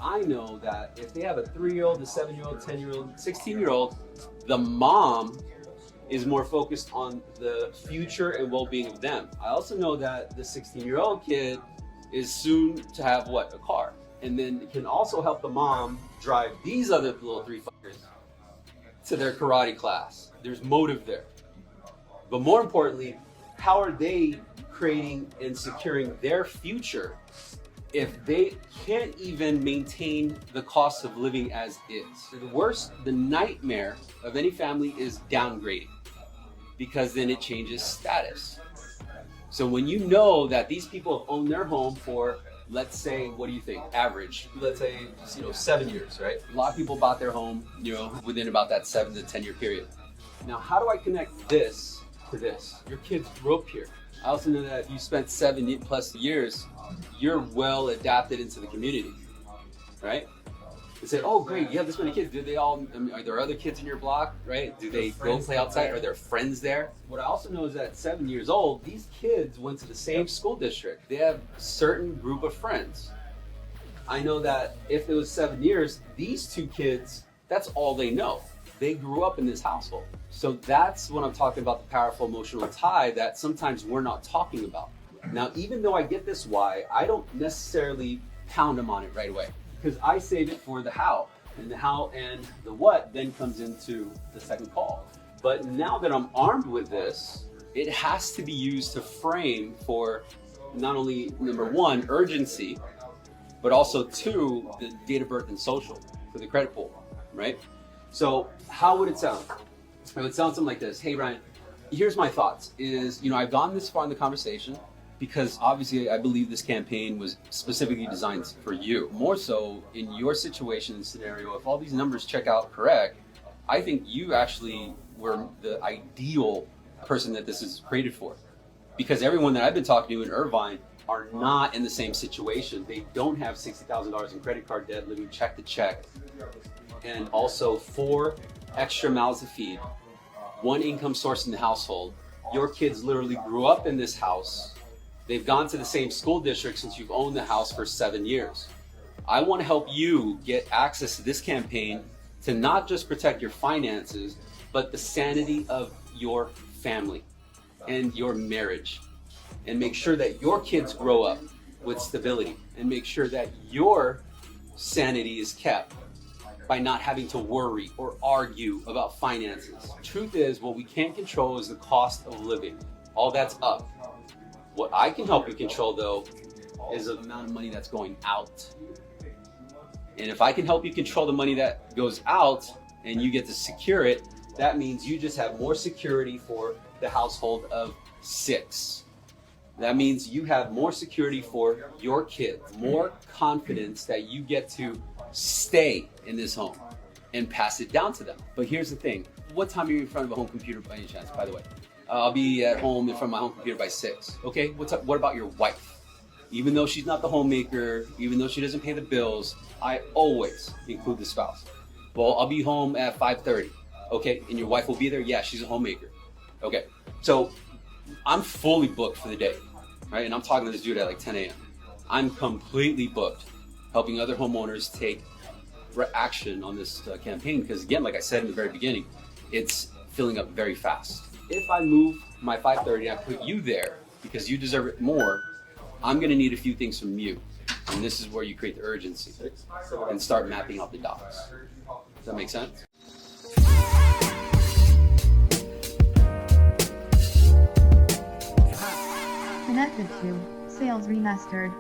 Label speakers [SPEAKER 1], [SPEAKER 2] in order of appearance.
[SPEAKER 1] I know that if they have a 3-year-old, a 7-year-old, 10-year-old, 16-year-old, the mom is more focused on the future and well-being of them. I also know that the 16-year-old kid is soon to have what? A car. And then it can also help the mom drive these other little three fuckers to their karate class. There's motive there. But more importantly, how are they creating and securing their future if they can't even maintain the cost of living as is? The worst, the nightmare of any family is downgrading, because then it changes status. So when you know that these people have owned their home for, let's say, what do you think, average, let's say, 7 years, right? A lot of people bought their home, within about that 7 to 10 year period. Now, how do I connect this to this? Your kids grew up here. I also know that if you spent 7+ years, you're well adapted into the community, right? They say, oh great, you have this many kids. Do they all, are there other kids in your block, right? Do they go play outside? Are there friends there? What I also know is that at 7 years old, these kids went to the same school district. They have a certain group of friends. I know that if it was 7 years, these two kids, that's all they know. They grew up in this household. So that's when I'm talking about the powerful emotional tie that sometimes we're not talking about. Now, even though I get this why, I don't necessarily pound them on it right away, because I save it for the how, and the how and the what then comes into the second call. But now that I'm armed with this, it has to be used to frame for not only, number one, urgency, but also two, the date of birth and social for the credit pool, right? So how would it sound? It would sound something like this. Hey, Ryan, here's my thoughts is, I've gone this far in the conversation because obviously I believe this campaign was specifically designed for you. More so in your situation and scenario, if all these numbers check out correct, I think you actually were the ideal person that this is created for. Because everyone that I've been talking to in Irvine are not in the same situation. They don't have $60,000 in credit card debt, living check to check, and also 4 extra mouths to feed, 1 income source in the household. Your kids literally grew up in this house. They've gone to the same school district since you've owned the house for 7 years. I want to help you get access to this campaign to not just protect your finances, but the sanity of your family and your marriage, and make sure that your kids grow up with stability, and make sure that your sanity is kept by not having to worry or argue about finances. Truth is, what we can't control is the cost of living. All that's up. What I can help you control, though, is the amount of money that's going out. And if I can help you control the money that goes out and you get to secure it, that means you just have more security for the household of 6. That means you have more security for your kids, more confidence that you get to stay in this home and pass it down to them. But here's the thing. What time are you in front of a home computer by any chance, by the way? I'll be at home in front of my home computer by 6. Okay, what's up? What about your wife? Even though she's not the homemaker, even though she doesn't pay the bills, I always include the spouse. Well, I'll be home at 5:30. Okay, and your wife will be there? Yeah, she's a homemaker. Okay, so I'm fully booked for the day, right? And I'm talking to this dude at like 10 a.m. I'm completely booked, helping other homeowners take action on this campaign, because again, like I said in the very beginning, it's filling up very fast. If I move my 5:30 and I put you there because you deserve it more, I'm gonna need a few things from you. And this is where you create the urgency and start mapping out the dots. Does that make sense?
[SPEAKER 2] Connected to SalesRemastered.